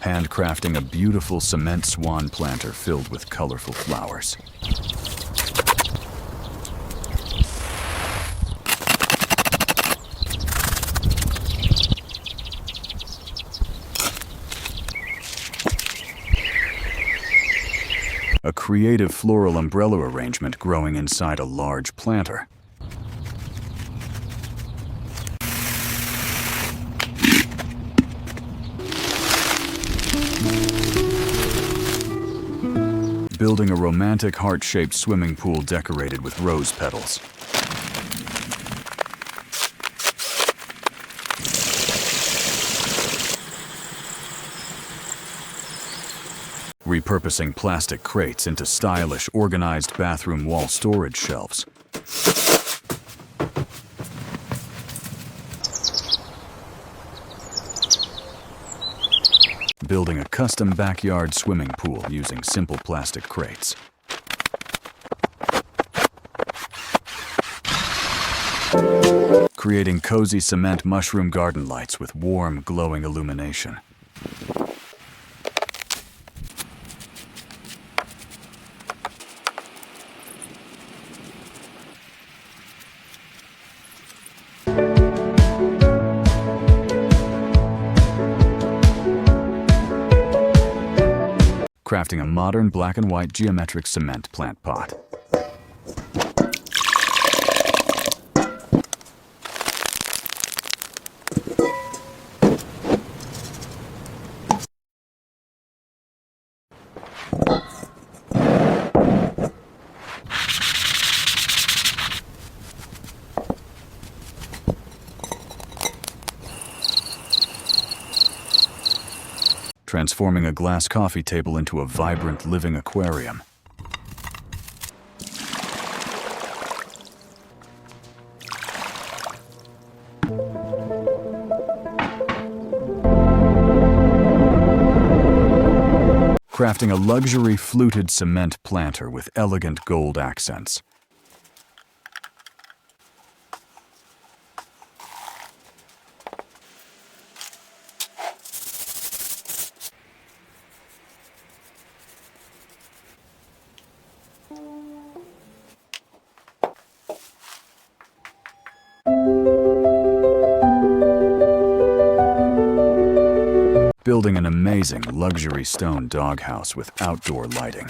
Handcrafting a beautiful cement swan planter filled with colorful flowers. A creative floral umbrella arrangement growing inside a large planter. Building a romantic heart-shaped swimming pool decorated with rose petals. Repurposing plastic crates into stylish, organized bathroom wall storage shelves. Building a custom backyard swimming pool using simple plastic crates. Creating cozy cement mushroom garden lights with warm, glowing illumination. Crafting a modern black and white geometric cement plant pot. Transforming a glass coffee table into a vibrant living aquarium. Crafting a luxury fluted cement planter with elegant gold accents. Building an amazing luxury stone doghouse with outdoor lighting.